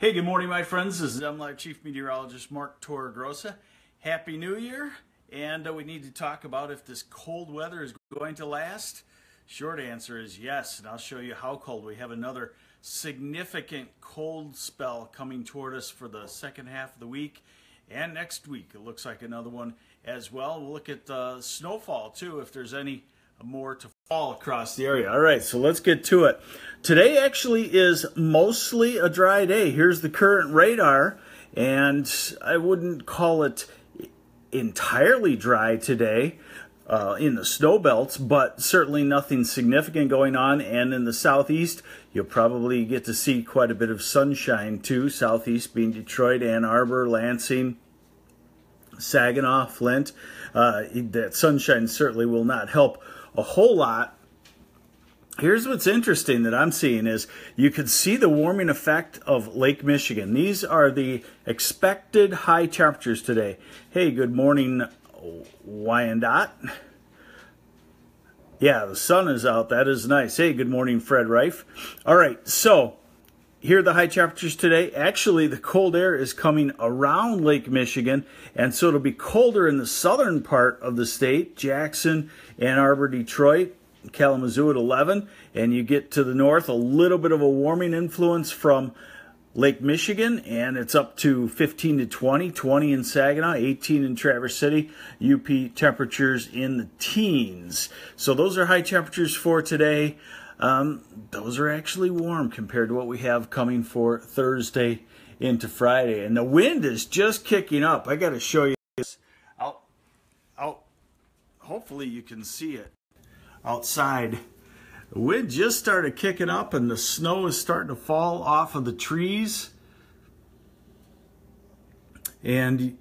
Hey, good morning, my friends. This is MLive Chief Meteorologist Mark Torregrossa. Happy New Year, and we need to talk about if this cold weather is going to last. Short answer is yes, and I'll show you how cold. We have another significant cold spell coming toward us for the second half of the week, and next week it looks like another one as well. We'll look at snowfall too, if there's any more to fall across the area. All right, so let's get to it. Today actually is mostly a dry day. Here's the current radar, and I wouldn't call it entirely dry today in the snow belts, but certainly nothing significant going on. And in the southeast, you'll probably get to see quite a bit of sunshine too. Southeast being Detroit, Ann Arbor, Lansing, Saginaw, Flint. That sunshine certainly will not help a whole lot. Here's what's interesting that I'm seeing is you can see the warming effect of Lake Michigan. These are the expected high temperatures today. Hey, good morning, Wyandotte. Yeah, the sun is out. That is nice. Hey, good morning, Fred Reif. All right, so here are the high temperatures today. Actually, the cold air is coming around Lake Michigan, and so it'll be colder in the southern part of the state, Jackson, Ann Arbor, Detroit, Kalamazoo at 11, and you get to the north, a little bit of a warming influence from Lake Michigan, and it's up to 15 to 20, 20 in Saginaw, 18 in Traverse City, UP temperatures in the teens. So those are high temperatures for today. Those are actually warm compared to what we have coming for Thursday into Friday. And the wind is just kicking up. I got to show you this. Hopefully you can see it outside. The wind just started kicking up and the snow is starting to fall off of the trees. And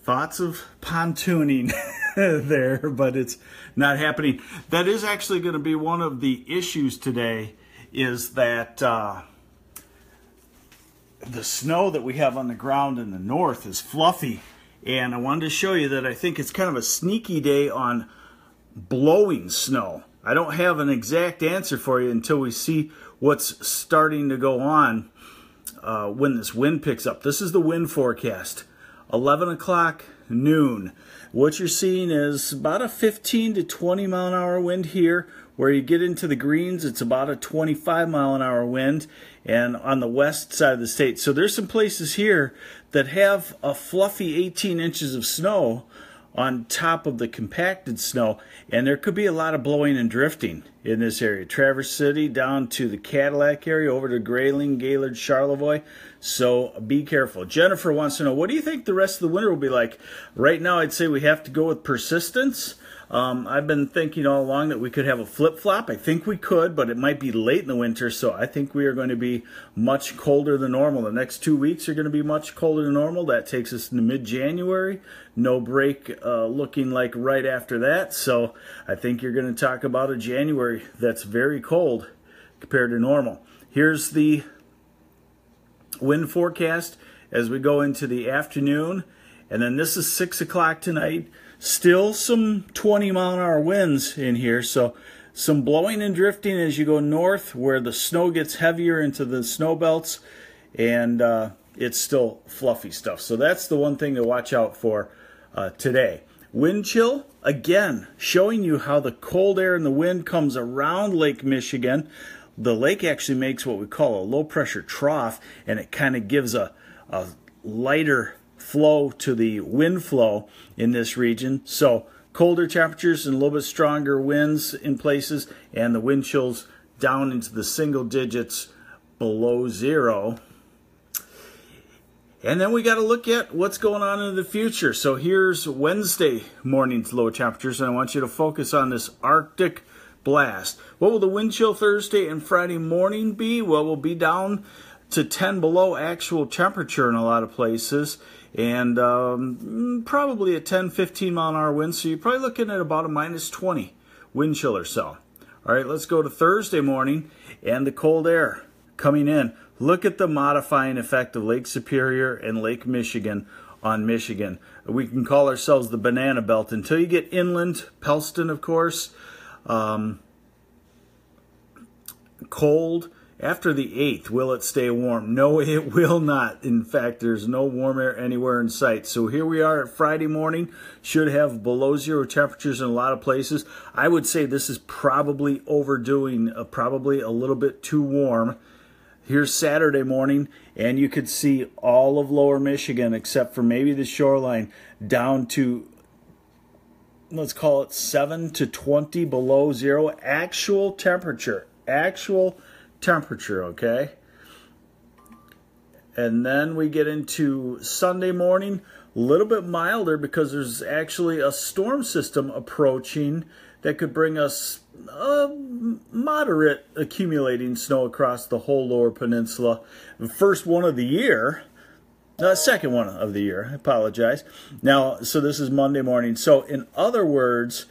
thoughts of pontooning there, but it's not happening. That is actually going to be one of the issues today, is that the snow that we have on the ground in the north is fluffy. And I wanted to show you that I think it's kind of a sneaky day on blowing snow. I don't have an exact answer for you until we see what's starting to go on when this wind picks up. This is the wind forecast. 11 o'clock, noon. What you're seeing is about a 15 to 20 mile an hour wind here. Where you get into the greens, it's about a 25 mile an hour wind, and on the west side of the state. So there's some places here that have a fluffy 18 inches of snow on top of the compacted snow, and there could be a lot of blowing and drifting in this area. Traverse City down to the Cadillac area, over to Grayling, Gaylord, Charlevoix. So be careful. Jennifer wants to know, what do you think the rest of the winter will be like? Right now, I'd say we have to go with persistence. I've been thinking all along that we could have a flip-flop. I think we could, but it might be late in the winter, so I think we are going to be much colder than normal. The next 2 weeks are going to be much colder than normal. That takes us into mid-January. No break looking like right after that, so I think you're going to talk about a January that's very cold compared to normal. Here's the wind forecast as we go into the afternoon, and then this is 6 o'clock tonight. Still some 20 mile an hour winds in here, so some blowing and drifting as you go north where the snow gets heavier into the snow belts, and it's still fluffy stuff. So that's the one thing to watch out for today. Wind chill, again, showing you how the cold air and the wind comes around Lake Michigan. The lake actually makes what we call a low pressure trough, and it kind of gives a lighter flow to the wind flow in this region. So colder temperatures and a little bit stronger winds in places, and the wind chills down into the single digits below zero. And then we got to look at what's going on in the future. So here's Wednesday morning's low temperatures, and I want you to focus on this Arctic blast. What will the wind chill Thursday and Friday morning be? Well, we'll be down to 10 below actual temperature in a lot of places, and probably a 10-15 mile an hour wind, so you're probably looking at about a -20 wind chill or so. All right, let's go to Thursday morning and the cold air coming in. Look at the modifying effect of Lake Superior and Lake Michigan on Michigan. We can call ourselves the banana belt until you get inland, Pellston, of course. Cold after the 8th, will it stay warm? No, it will not. In fact, there's no warm air anywhere in sight. So here we are at Friday morning. Should have below zero temperatures in a lot of places. I would say this is probably overdoing, probably a little bit too warm. Here's Saturday morning, and you could see all of lower Michigan, except for maybe the shoreline, down to, let's call it 7 to 20 below zero. Actual temperature, okay? And then we get into Sunday morning, a little bit milder because there's actually a storm system approaching that could bring us moderate accumulating snow across the whole lower peninsula. The first one of the year, second one of the year, I apologize. Now, so this is Monday morning. So in other words,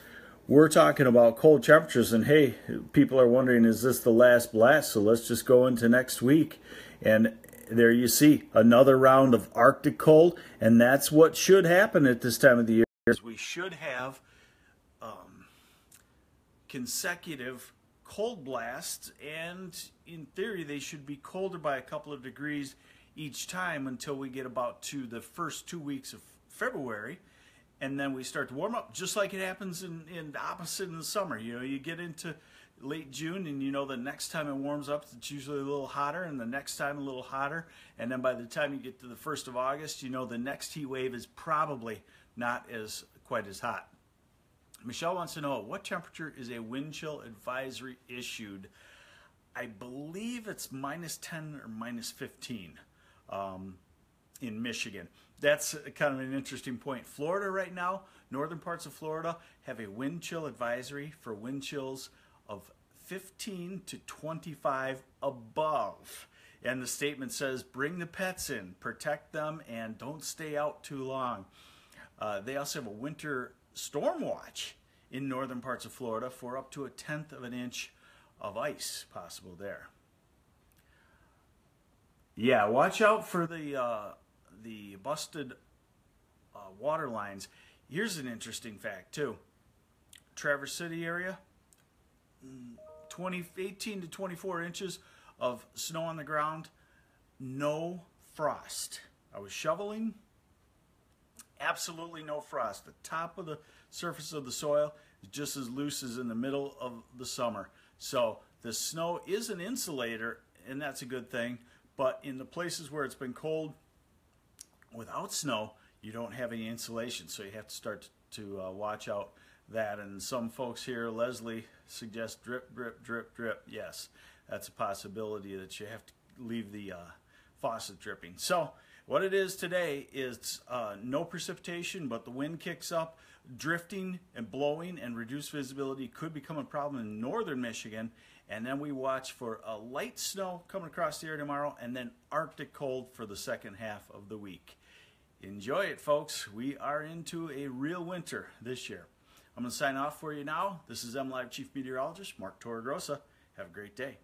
we're talking about cold temperatures, and hey, people are wondering, is this the last blast? So let's just go into next week. And there you see another round of Arctic cold, and that's what should happen at this time of the year. We should have consecutive cold blasts, and in theory they should be colder by a couple of degrees each time until we get about to the first 2 weeks of February, and then we start to warm up, just like it happens in the opposite in the summer. You know, you get into late June, and you know the next time it warms up, it's usually a little hotter, and the next time a little hotter, and then by the time you get to the 1st of August, you know the next heat wave is probably not quite as hot. Michelle wants to know, what temperature is a wind chill advisory issued? I believe it's -10 or -15 in Michigan. That's kind of an interesting point. Florida right now, northern parts of Florida have a wind chill advisory for wind chills of 15 to 25 above. And the statement says, bring the pets in, protect them, and don't stay out too long. They also have a winter storm watch in northern parts of Florida for up to 1/10 of an inch of ice possible there. Yeah, watch out for the busted water lines. Here's an interesting fact too. Traverse City area, 18 to 24 inches of snow on the ground, no frost. I was shoveling, absolutely no frost. The top of the surface of the soil is just as loose as in the middle of the summer. So the snow is an insulator, and that's a good thing. But in the places where it's been cold without snow, you don't have any insulation. So you have to start to watch out that. And some folks here, Leslie, suggest drip, drip, drip, drip. Yes, that's a possibility that you have to leave the faucet dripping. So what it is today is no precipitation, but the wind kicks up. Drifting and blowing and reduced visibility could become a problem in northern Michigan. And then we watch for a light snow coming across the area tomorrow, and then Arctic cold for the second half of the week. Enjoy it, folks. We are into a real winter this year. I'm going to sign off for you now. This is MLive Chief Meteorologist Mark Torregrossa. Have a great day.